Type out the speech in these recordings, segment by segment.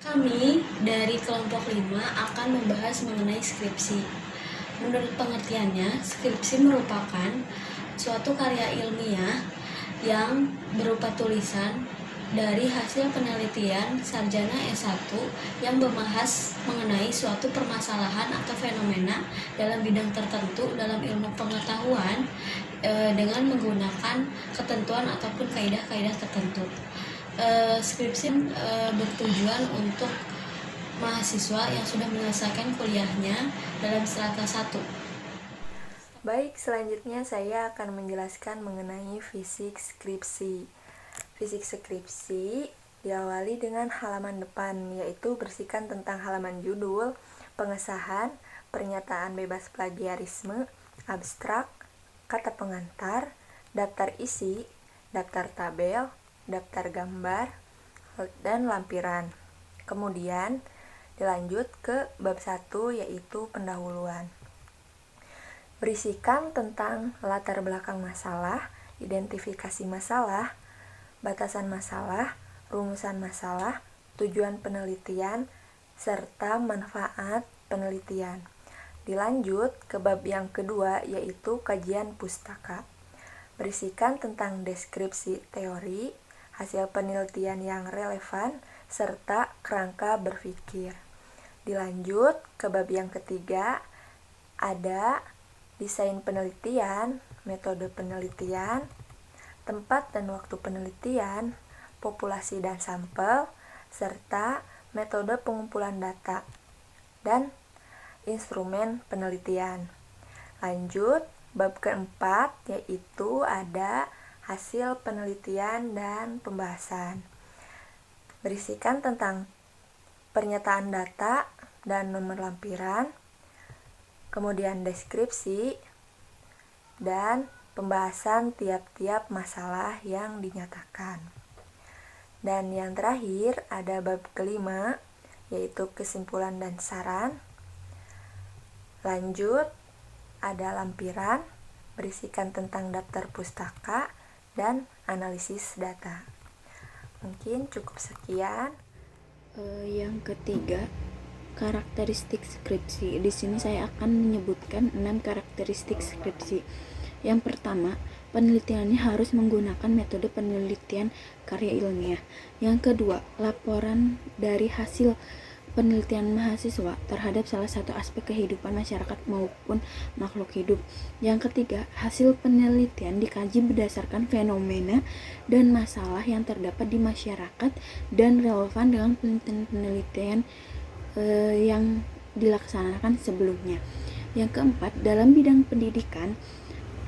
Kami dari kelompok 5 akan membahas mengenai skripsi. Menurut pengertiannya, skripsi merupakan suatu karya ilmiah yang berupa tulisan dari hasil penelitian sarjana S1 yang membahas mengenai suatu permasalahan atau fenomena dalam bidang tertentu dalam ilmu pengetahuan dengan menggunakan ketentuan ataupun kaidah-kaidah tertentu. Skripsi bertujuan untuk mahasiswa yang sudah menyelesaikan kuliahnya dalam strata 1. Baik, selanjutnya saya akan menjelaskan mengenai fisik skripsi. Fisik skripsi diawali dengan halaman depan, yaitu bersihkan tentang halaman judul, pengesahan, pernyataan bebas plagiarisme, abstrak, kata pengantar, daftar isi, daftar tabel, daftar gambar, dan lampiran. Kemudian dilanjut ke bab 1, yaitu pendahuluan. Berisikan tentang latar belakang masalah, identifikasi masalah, batasan masalah, rumusan masalah, tujuan penelitian, serta manfaat penelitian. Dilanjut ke bab yang kedua, yaitu kajian pustaka. Berisikan tentang deskripsi teori, hasil penelitian yang relevan, serta kerangka berpikir. Dilanjut ke bab yang ketiga, ada desain penelitian, metode penelitian, tempat dan waktu penelitian, populasi dan sampel, serta metode pengumpulan data dan instrumen penelitian. Lanjut, bab keempat, yaitu ada hasil penelitian dan pembahasan. Berisikan tentang pernyataan data dan nomor lampiran, kemudian deskripsi, dan pembahasan tiap-tiap masalah yang dinyatakan. Dan yang terakhir ada bab kelima, yaitu kesimpulan dan saran. Lanjut, ada lampiran, berisikan tentang daftar pustaka, dan analisis data. Mungkin cukup sekian. Yang ketiga, karakteristik skripsi. Di sini saya akan menyebutkan 6 karakteristik skripsi. Yang pertama, penelitiannya harus menggunakan metode penelitian karya ilmiah. Yang kedua, laporan dari hasil penelitian mahasiswa terhadap salah satu aspek kehidupan masyarakat maupun makhluk hidup. Yang ketiga, hasil penelitian dikaji berdasarkan fenomena dan masalah yang terdapat di masyarakat dan relevan dengan penelitian yang dilaksanakan sebelumnya. Yang keempat, dalam bidang pendidikan,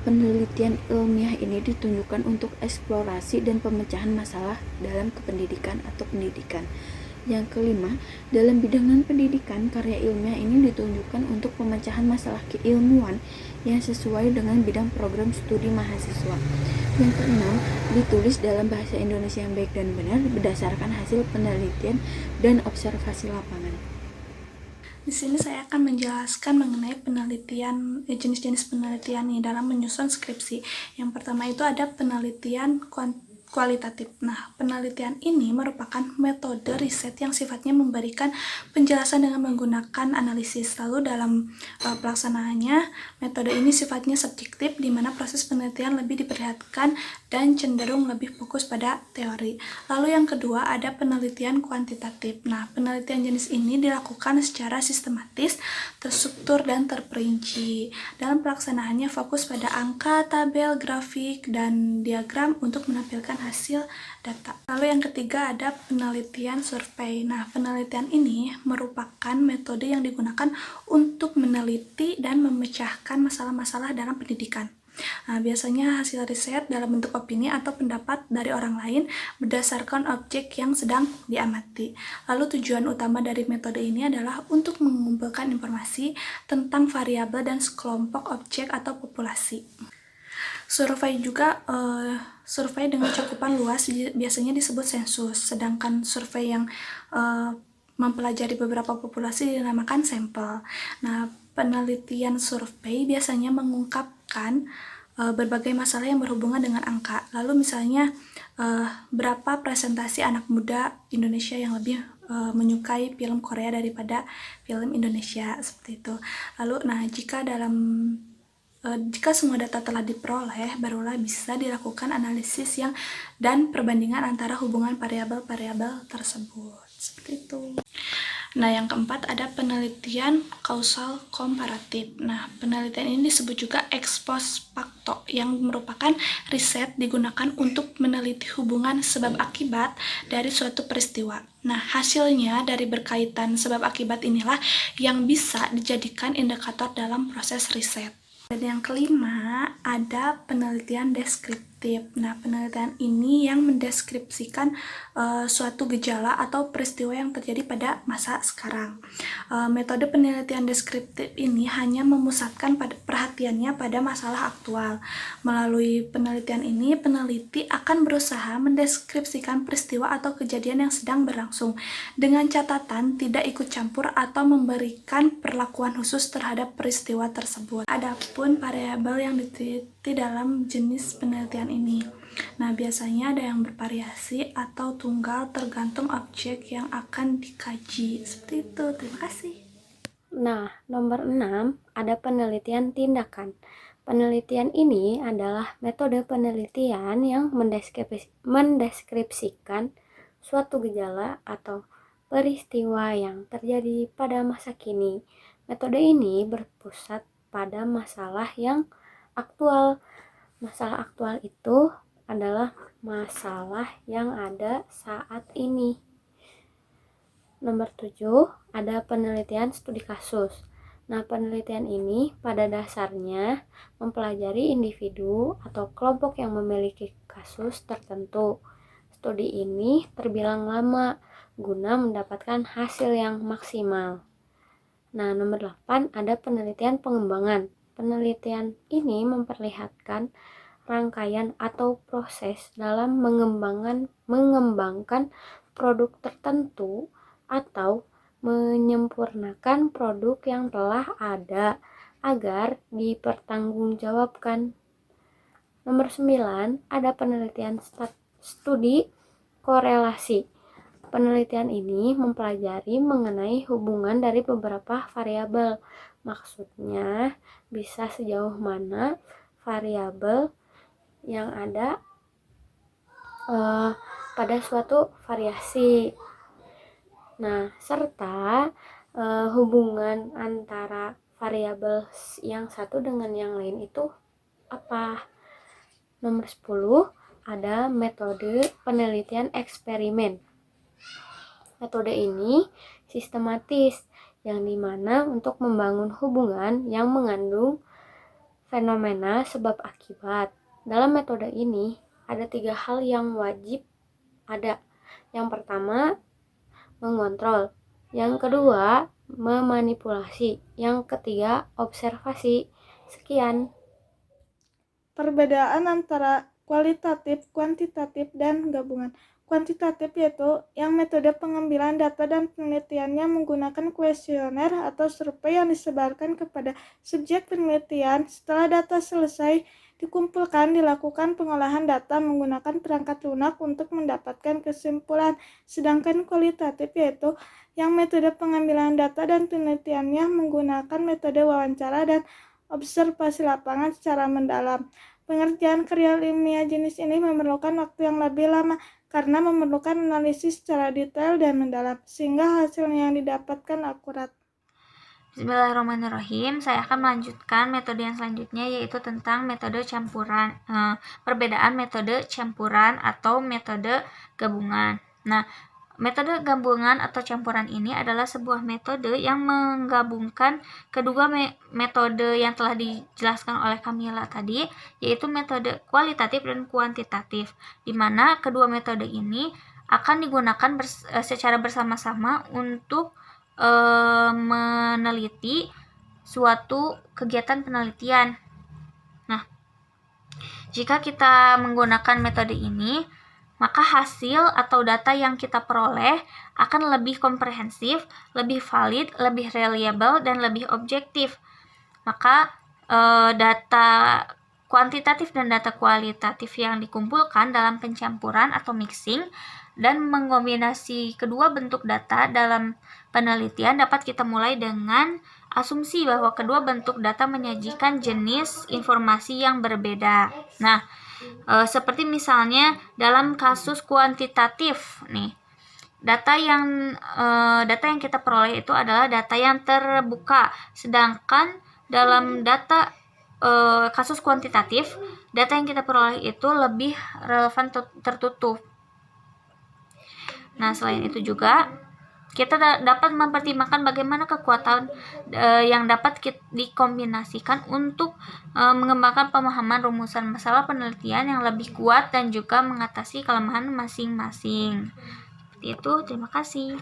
penelitian ilmiah ini ditunjukkan untuk eksplorasi dan pemecahan masalah dalam kependidikan atau pendidikan. Yang kelima, dalam bidang pendidikan, karya ilmiah ini ditunjukkan untuk pemecahan masalah keilmuan yang sesuai dengan bidang program studi mahasiswa. Yang keenam, ditulis dalam bahasa Indonesia yang baik dan benar berdasarkan hasil penelitian dan observasi lapangan. Di sini saya akan menjelaskan mengenai penelitian, jenis-jenis penelitian nih dalam menyusun skripsi. Yang pertama itu ada penelitian kualitatif. Nah, penelitian ini merupakan metode riset yang sifatnya memberikan penjelasan dengan menggunakan analisis. Lalu dalam pelaksanaannya, metode ini sifatnya subjektif, di mana proses penelitian lebih diperlihatkan dan cenderung lebih fokus pada teori. Lalu yang kedua ada penelitian kuantitatif. Nah, penelitian jenis ini dilakukan secara sistematis, terstruktur, dan terperinci. Dalam pelaksanaannya fokus pada angka, tabel, grafik, dan diagram untuk menampilkan hasil data. Lalu yang ketiga ada penelitian survei. Nah, penelitian ini merupakan metode yang digunakan untuk meneliti dan memecahkan masalah-masalah dalam pendidikan. Nah, biasanya hasil riset dalam bentuk opini atau pendapat dari orang lain berdasarkan objek yang sedang diamati. Lalu tujuan utama dari metode ini adalah untuk mengumpulkan informasi tentang variabel dan sekelompok objek atau populasi. Survei juga survei dengan cakupan luas biasanya disebut sensus, sedangkan survei yang mempelajari beberapa populasi dinamakan sampel. Nah, penelitian survei biasanya mengungkapkan berbagai masalah yang berhubungan dengan angka. Lalu misalnya berapa presentasi anak muda Indonesia yang lebih menyukai film Korea daripada film Indonesia seperti itu. Lalu, nah jika semua data telah diperoleh, barulah bisa dilakukan analisis dan perbandingan antara hubungan variabel-variabel tersebut. Seperti itu. Nah, yang keempat ada penelitian kausal komparatif. Nah, penelitian ini disebut juga ex post facto, yang merupakan riset digunakan untuk meneliti hubungan sebab akibat dari suatu peristiwa. Nah, hasilnya dari berkaitan sebab akibat inilah yang bisa dijadikan indikator dalam proses riset. Dan yang kelima ada penelitian deskriptif. Nah, penelitian ini yang mendeskripsikan suatu gejala atau peristiwa yang terjadi pada masa sekarang. Metode penelitian deskriptif ini hanya memusatkan perhatiannya pada masalah aktual. Melalui penelitian ini, peneliti akan berusaha mendeskripsikan peristiwa atau kejadian yang sedang berlangsung dengan catatan tidak ikut campur atau memberikan perlakuan khusus terhadap peristiwa tersebut. Adapun variabel yang diteliti dalam jenis penelitian ini. Nah, biasanya ada yang bervariasi atau tunggal tergantung objek yang akan dikaji. Seperti itu. Terima kasih. Nah, nomor 6 ada penelitian tindakan. Penelitian ini adalah metode penelitian yang mendeskripsikan suatu gejala atau peristiwa yang terjadi pada masa kini. Metode ini berpusat pada masalah yang aktual. Masalah aktual itu adalah masalah yang ada saat ini. Nomor 7 ada penelitian studi kasus. Nah, penelitian ini pada dasarnya mempelajari individu atau kelompok yang memiliki kasus tertentu. Studi ini terbilang lama guna mendapatkan hasil yang maksimal. Nah, nomor 8 ada penelitian pengembangan. Penelitian ini memperlihatkan rangkaian atau proses dalam mengembangkan produk tertentu atau menyempurnakan produk yang telah ada agar dipertanggungjawabkan. Nomor 9 ada penelitian studi korelasi. Penelitian ini mempelajari mengenai hubungan dari beberapa variabel. Maksudnya, bisa sejauh mana variabel yang ada pada suatu variasi. Nah, serta hubungan antara variabel yang satu dengan yang lain itu apa? Nomor 10 ada metode penelitian eksperimen. Metode ini sistematis, yang dimana untuk membangun hubungan yang mengandung fenomena sebab akibat. Dalam metode ini ada 3 hal yang wajib ada. Yang pertama, mengontrol. Yang kedua, memanipulasi. Yang ketiga, observasi. Sekian. Perbedaan antara kualitatif, kuantitatif, dan gabungan. Kuantitatif yaitu yang metode pengambilan data dan penelitiannya menggunakan kuesioner atau survei yang disebarkan kepada subjek penelitian. Setelah data selesai dikumpulkan, dilakukan pengolahan data menggunakan perangkat lunak untuk mendapatkan kesimpulan. Sedangkan kualitatif yaitu yang metode pengambilan data dan penelitiannya menggunakan metode wawancara dan observasi lapangan secara mendalam. Pengerjaan karya ilmiah jenis ini memerlukan waktu yang lebih lama karena memerlukan analisis secara detail dan mendalam, sehingga hasilnya yang didapatkan akurat. Bismillahirrahmanirrahim. Saya akan melanjutkan metode yang selanjutnya, yaitu tentang metode campuran. Perbedaan metode campuran atau metode gabungan. Nah, metode gabungan atau campuran ini adalah sebuah metode yang menggabungkan kedua metode yang telah dijelaskan oleh Kamila tadi, yaitu metode kualitatif dan kuantitatif, di mana kedua metode ini akan digunakan secara bersama-sama untuk meneliti suatu kegiatan penelitian. Nah, jika kita menggunakan metode ini, maka hasil atau data yang kita peroleh akan lebih komprehensif, lebih valid, lebih reliable, dan lebih objektif. Maka data kuantitatif dan data kualitatif yang dikumpulkan dalam pencampuran atau mixing dan mengombinasi kedua bentuk data dalam penelitian dapat kita mulai dengan asumsi bahwa kedua bentuk data menyajikan jenis informasi yang berbeda. Nah, seperti misalnya dalam kasus kuantitatif nih, data yang kita peroleh itu adalah data yang terbuka, sedangkan dalam data kasus kuantitatif, data yang kita peroleh itu lebih relevan tertutup. Nah, selain itu juga kita dapat mempertimbangkan bagaimana kekuatan yang dapat dikombinasikan untuk mengembangkan pemahaman rumusan masalah penelitian yang lebih kuat dan juga mengatasi kelemahan masing-masing. Seperti itu, terima kasih.